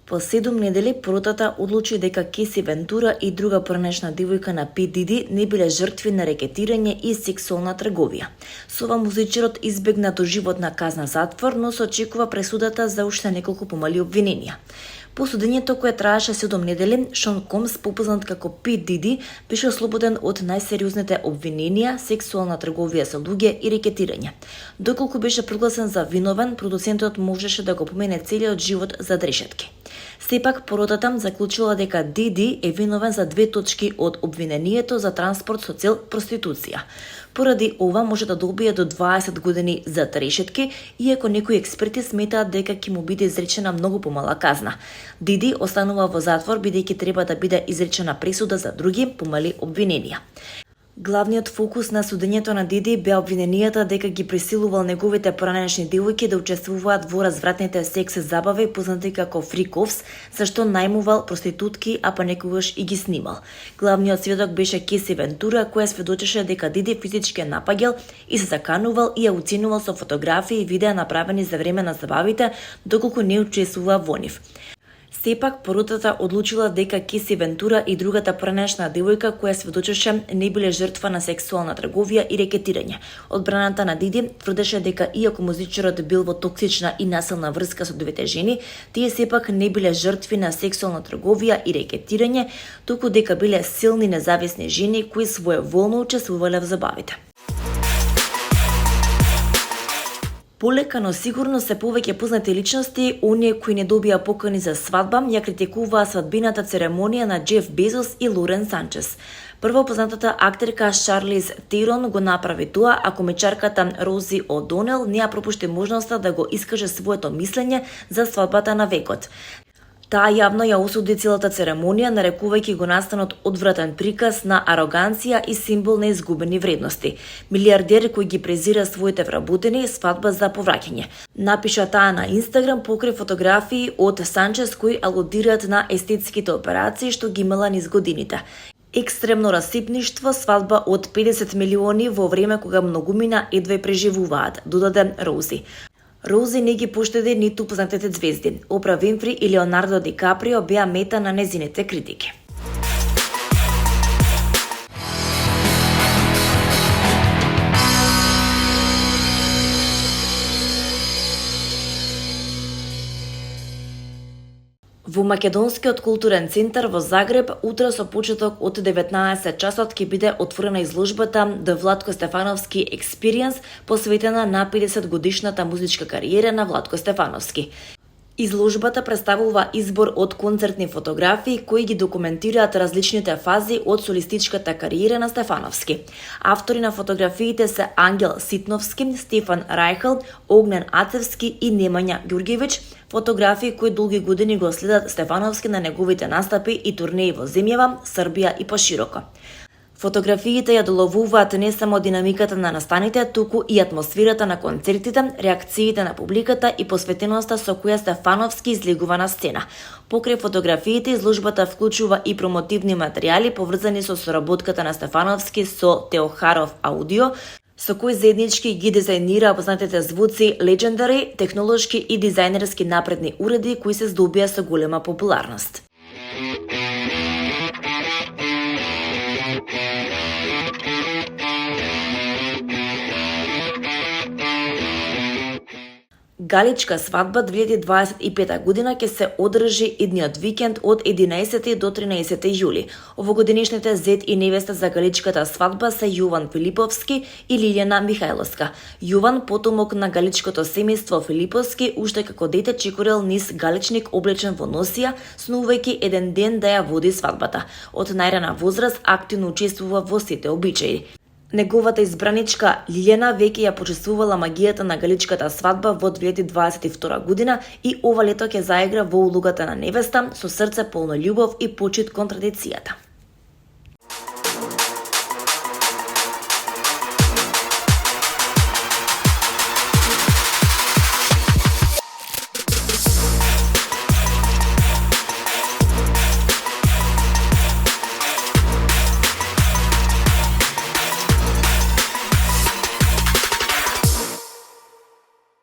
По 7 недели поротата одлучи дека Кеси Вентура и друга пронешна девојка на P. Diddy не биле жртви на рекетирање и сексуална трговија. Со ова музичарот избегна доживотна казна затвор, но се очекува пресудата за уште неколку помали обвиненија. По судењето кое траеше 7 недели, Шон Комс, попознат како P. Diddy, беше ослободен од најсериозните обвиненија, сексуална трговија со луѓе и рекетирање. Доколку беше прогласен за виновен, продуцентот можеше да го помене целиот живот за решетки. Сепак, поротата заклучила дека Диди е виновен за 2 точки од обвинението за транспорт со цел проституција. Поради ова може да добие до 20 години за решетки, иако некои експерти сметаат дека ќе му биде изречена многу помала казна. Диди останува во затвор бидејќи треба да биде изречена пресуда за други помали обвиненија. Главниот фокус на судењето на Диди беа обвиненијата дека ги присилувал неговите поранешни девојки да учествуваат во развратните секс забави познати како фриковс, зашто најмувал проститутки, а па некогаш и ги снимал. Главниот сведок беше Кеси Вентура, која сведочеше дека Диди физички напаѓал и се заканувал и ја уценувал со фотографии и видеа направени за време на забавите, доколку не учествува во нив. Сепак, поротата одлучила дека Кеси Вентура и другата поранешна девојка која сведочеше не биле жртва на сексуална трговија и рекетирање. Одбраната на Диди тврдеше дека иако музичарот бил во токсична и насилна врска со двете жени, тие сепак не биле жртви на сексуална трговија и рекетирање, туку дека биле силни независни жени кои своеволно учествувале во забавите. Полека, но сигурно се повеќе познати личности, оние кои не добија покани за свадба, ја критикуваа свадбината церемонија на Джеф Безос и Лорен Санчес. Прво познатата актерка Шарлиз Терон го направи тоа, а комичарката Рози О'Донел не ја пропушти можноста да го искаже своето мислење за свадбата на векот. Таа јавно ја осуди целата церемонија, нарекувајќи го настанот одвратен приказ на ароганција и символ на изгубени вредности. Милиардер кој ги презира своите вработени, свадба за повраќање. Напиша таа на Инстаграм покрај фотографии од Санчес кои алудираат на естетските операции што ги имала низ годините. Екстремно расипништво, свадба од 50 милиони во време кога многумина едва преживуваат, додаде Рози. Рози не ги поштеди ниту познатите звезди. Опра Винфри и Леонардо Ди Каприо беа мета на незините критики. Во Македонскиот културен центар во Загреб утре со почеток од 19 часот ќе биде отворена изложбата The Владко Стефановски Experience, посветена на 50 годишната музичка кариера на Владко Стефановски. Изложбата представува избор од концертни фотографии кои ги документираат различните фази од солистичката кариера на Стефановски. Автори на фотографиите се Ангел Ситновски, Стефан Рајхел, Огнен Ацевски и Немања Ѓурѓевиќ, фотографии кои долги години го следат Стефановски на неговите настапи и турнеи во земјава, Србија и пошироко. Фотографиите ја доловуваат не само динамиката на настаните, туку и атмосферата на концертите, реакциите на публиката и посветеноста со која Стефановски излегува на сцена. Покрај фотографиите, изложбата вклучува и промотивни материјали поврзани со соработката на Стефановски со Теохаров Аудио, со кој заеднички ги дизајнира познатите звуци Legendary, технолошки и дизајнерски напредни уреди кои се здобија со голема популарност. Галичка свадба 2025 година ќе се одржи идниот викенд од 11 до 13 јули. Овогодинешните зет и невеста за галичката свадба се Јован Филиповски и Лилјана Михајловска. Јован, потомок на галичкото семејство Филиповски, уште како дете чекорел низ галичник облечен во носија, снувајќи еден ден да ја води свадбата. Од најрана возраст активно учествува во сите обичаи. Неговата избраничка Лилјана веќе ја почествувала магијата на галичката свадба во 2022 година и ова лето ќе заигра во улогата на невеста со срце полно љубов и почит кон традицијата.